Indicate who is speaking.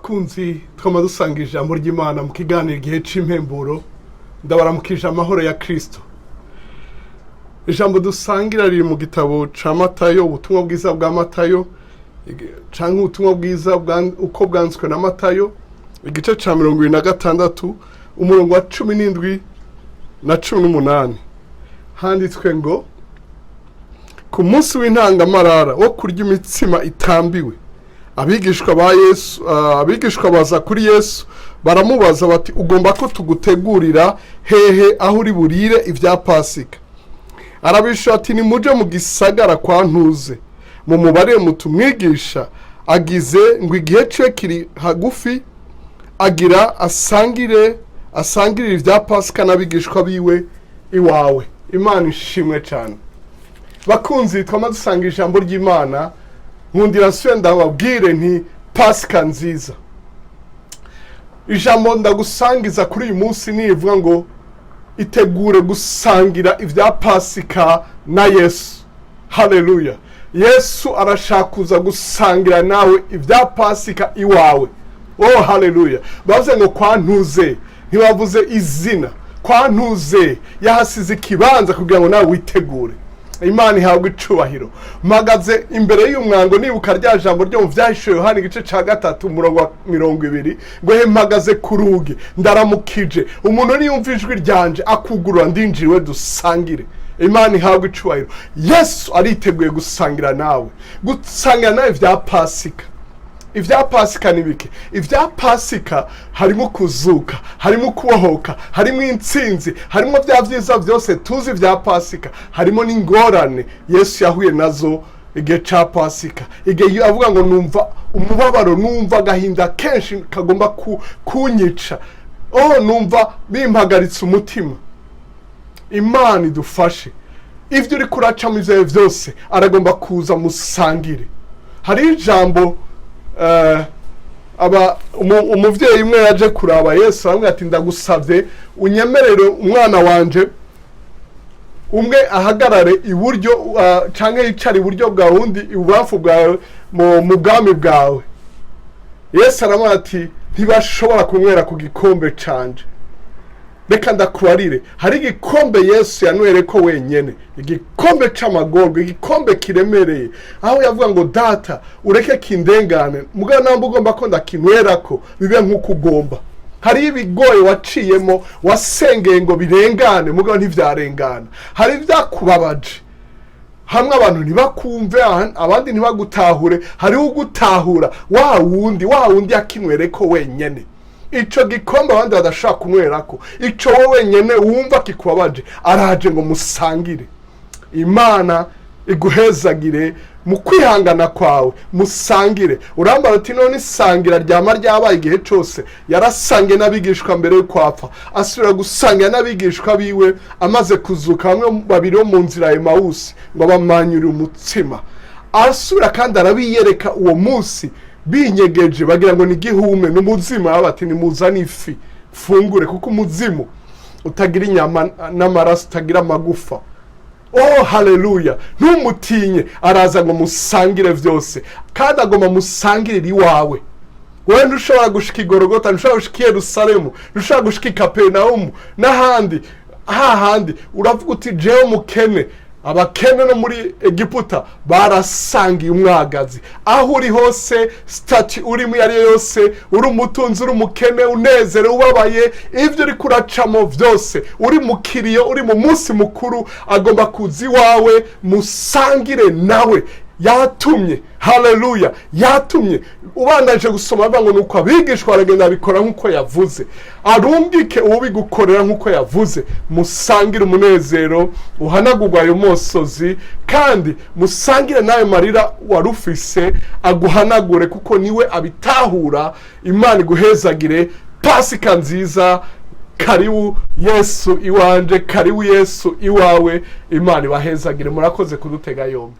Speaker 1: bakunzi twama dusanga ijambo ry'Imana mu kiganiro igihe c'impemburo ndabaramukije amahoro ya Kristo. Ijambo dusangira riri mu gitabo ca Matayo, ubutumwa bwiza bwa Matayo canke ubutumwa bwiza uko bwanzwe na Matayo, igice ca 26 umurongo wa 17 na 18. Handitswe ngo ku munsi w'intangamarara wo kurya imitsima itambiwe, abigishwa baza kuri Yesu baramubaza bati, ugomba ko tugutegurira hehe aho uri burire ivya Pasika? Arabisha ati, ni muje mu gisagara kwa ntuze mu mubare mutumwigisha agize ngo igihe cye kiri hagufi, agira asangire ivya Pasika n'abigishwa biwe iwawe. Imana ishimwe cyane. Bakunzi twama dusanga ijambo ry'Imana, nkundira swe ndababwire nti Pasika nziza. Ijambo ndagusangiza kuri uyu munsi nivuga ngo itegure gusangira ivya Pasika na Yesu. Haleluya. Yesu arashakuza gusangira nawe ivya Pasika iwawe. Oh haleluya. Bavuze ngo kwa ntuze, ntibavuze izina. Kwa ntuze yahasize ikibanza kugira ngo nawe witegure. Imana ihabwe icubahiro. Mpagaze imbere y'umwango nibuka rya jambo ryo mu Vyahishuwe Yohana igice ca 3 umurongo wa 20, ngo mpagaze ku rugi ndaramukije, umuntu niyumva ijwi ryanje akugurura ndinjiriwe dusangire. Imana ihabwe icubahiro. Yesu ariteguye gusangira nawe vya Pasika. Ivya Pasika ni bike? Ivya Pasika harimo kuzuka, harimo kubohoka, harimo intsinzi, harimo vya vyiza vyose tuzi vya Pasika, harimo n'ingorane Yesu yahuye nazo igihe ca Pasika. Igihe avuga ngo numva umubabaro, numva agahinda kenshi kagomba kunyica, numva bimpagaritse umutima. Imana idufashe. Ivyo uri kuracamo ivyo vyose aragomba kuza musangire. Hari ijambo umuvyeyi umwe yaje kuraba Yesu aramwe ati, ndagusavye unyemerere umwana wanje umwe ahagarare iburyo canke yicare iburyo bwawe undi ibubafu bwawe mu bwami bwawe. Yesu aramwe ati, ntibashobora kunywera ku gikombe canje. Reka ndakubarire, hari igikombe Yesu yanwere ko wenyene, igikombe c'amagorwa, igikombe kiremereye, aho yavuga ngo data ureke kindengane, mugabo namba ugomba ko ndakinwerako bibe nk'uko ugomba. Hari ibigoye waciyemo wasengeye ngo birengane, mugabo ntivyarengana. Hari vyakubabaje, hamwe abantu ntibakumve, abandi ntibagutahure. Hari ugutahura wa wundi yakinwereko wenyene. Ico gikombe abandi badashaka kunwerako, ico wowe wenyene wumva kikubabaje, araje ngo musangire. Imana iguhezagire mu kwihangana kwawe, musangire. Urambara uti none isangira ryama ryabaye igihe cose. Yarasangiye n'abigishwa mbere yo kwapfa, asubira gusangira n'abigishwa biwe amaze kuzuka, bamwe babiri bo mu nzira ya Emawusi ngo bamanyure umutsima. Asubira kandi arabiyereka uwo munsi binyegeje bagira ngo ni gihume n'umuzima, bati ni muzana ifi fungure, kuko umuzimu utagira inyama n'amaraso, utagira amagufa. Oh haleluya. Ntumutinye, araza ngo musangire vyose, kandi agomba musangirira iwawe. Wewe ntushobora gushika Igorogota, ntushobora gushika Yerusalemu, ntushobora gushika i Kaperinaumu n'ahandi. Hahandi uravuga uti jewe mukene. Abakene no muri Egiputa barasangiye umwagazi. Aho uri hose, stati urimo yari yose, uri umutunzi, uri umukene, unezere, ubabaye, ivyo uri kuracamo vyose, uri mukiriyo, uri mu munsi mukuru, agomba kuzi wawe musangire nawe. Yatumye, haleluya, yatumye. Ubandaje gusoma bavuga ngo nuko abigishwa baragenda bikora nkuko yavuze. Arumbike ubigukorera nkuko yavuze. Musangire umunezero uhanagurwa ayo mosozi, kandi musangire nawe marira warufise aguhanagure, kuko niwe abitahura. Imana iguhezagire. Pasika nziza. Karibu Yesu iwanje, karibu Yesu iwawe. Imana ibahezagire. Murakoze kudutega yombi.